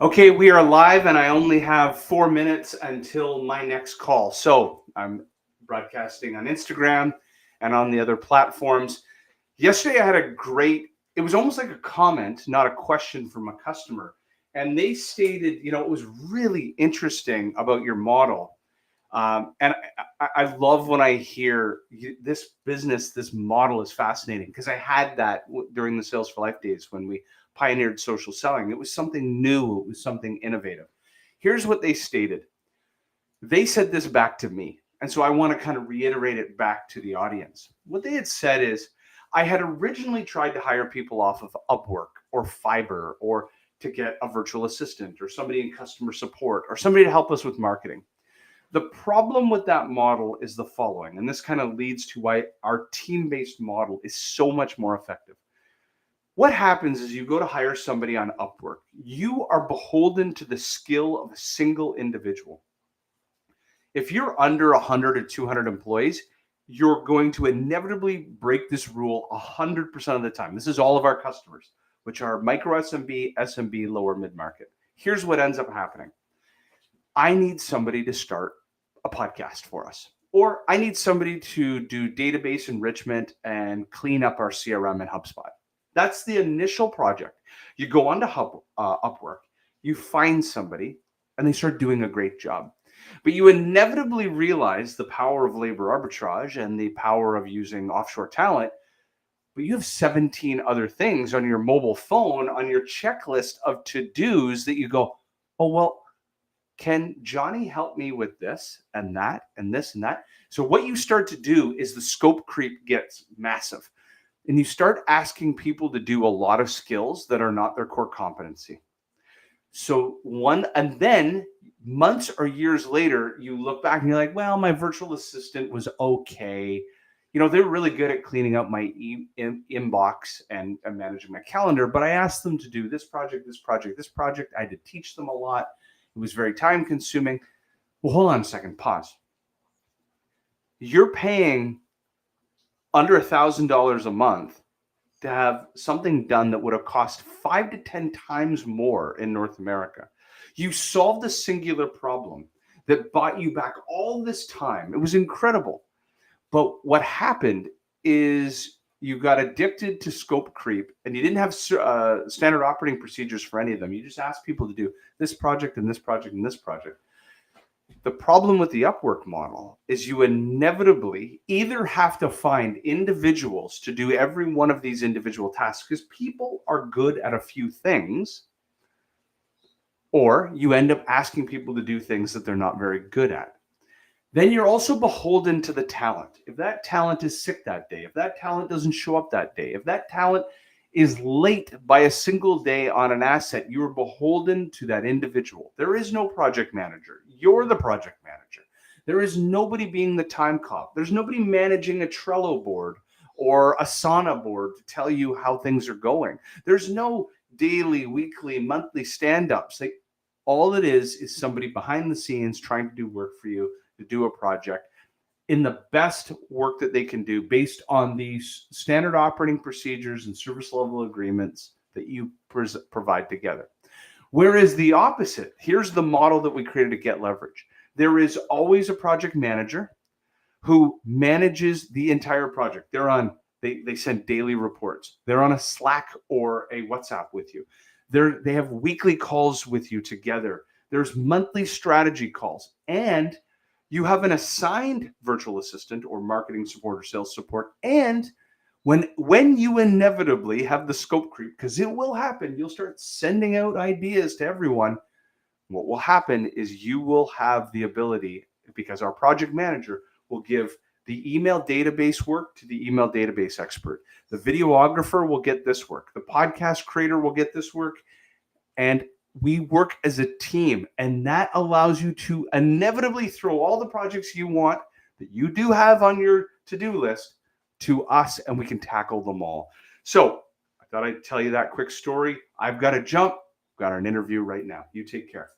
Okay, we are live and I only have 4 minutes until my next call. So I'm broadcasting on Instagram and on the other platforms. Yesterday I had it was almost like a comment, not a question from a customer. And they stated, it was really interesting about your model. And I love when I hear this business, this model is fascinating because I had that during the Sales for Life days when we pioneered social selling. It was something new, it was something innovative. Here's what they stated. They said this back to me. And so I want to kind of reiterate it back to the audience. What they had said is, I had originally tried to hire people off of UpWorks or Fiverr or to get a virtual assistant or somebody in customer support or somebody to help us with marketing. The problem with that model is the following, and this kind of leads to why our team-based model is so much more effective. What happens is you go to hire somebody on Upwork. You are beholden to the skill of a single individual. If you're under 100 or 200 employees, you're going to inevitably break this rule 100% of the time. This is all of our customers, which are micro SMB, SMB, lower mid-market. Here's what ends up happening. I need somebody to start a podcast for us, or I need somebody to do database enrichment and clean up our CRM in HubSpot. That's the initial project. You go onto Upwork, you find somebody, and they start doing a great job. But you inevitably realize the power of labor arbitrage and the power of using offshore talent. But you have 17 other things on your mobile phone, on your checklist of to-dos that you go, oh, well, can Johnny help me with this and that and this and that? So what you start to do is the scope creep gets massive. And you start asking people to do a lot of skills that are not their core competency. And then months or years later, you look back and you're like, well, my virtual assistant was okay. They're really good at cleaning up my inbox and managing my calendar, but I asked them to do this project, this project, this project. I had to teach them a lot. It was very time consuming. Well, hold on a second, pause. You're paying under $1,000 a month to have something done that would have cost 5 to 10 times more in North America. You solved a singular problem that bought you back all this time. It was incredible. But what happened is you got addicted to scope creep, and you didn't have standard operating procedures for any of them. You just asked people to do this project and this project and this project. The problem with the Upwork model is you inevitably either have to find individuals to do every one of these individual tasks because people are good at a few things, or you end up asking people to do things that they're not very good at. Then you're also beholden to the talent. If that talent is sick that day, if that talent doesn't show up that day, if that talent is late by a single day on an asset, you are beholden to that individual. There is no project manager. You're the project manager. There is nobody being the time cop. There's nobody managing a Trello board or Asana board to tell you how things are going. There's no daily, weekly, monthly stand-ups. All it is somebody behind the scenes trying to do work for you, to do a project in the best work that they can do based on these standard operating procedures and service level agreements that you provide together. Whereas the opposite, here's the model that we created to get leverage. There is always a project manager who manages the entire project. They send daily reports. They're on a Slack or a WhatsApp with you. They have weekly calls with you together. There's monthly strategy calls, and you have an assigned virtual assistant or marketing support or sales support. And when you inevitably have the scope creep, because it will happen, you'll start sending out ideas to everyone. What will happen is you will have the ability, because our project manager will give the email database work to the email database expert. The videographer will get this work. The podcast creator will get this work. And we work as a team, and that allows you to inevitably throw all the projects you want that you do have on your to-do list to us, and we can tackle them all. So I thought I'd tell you that quick story. I've got to jump. I've got an interview right now. You take care.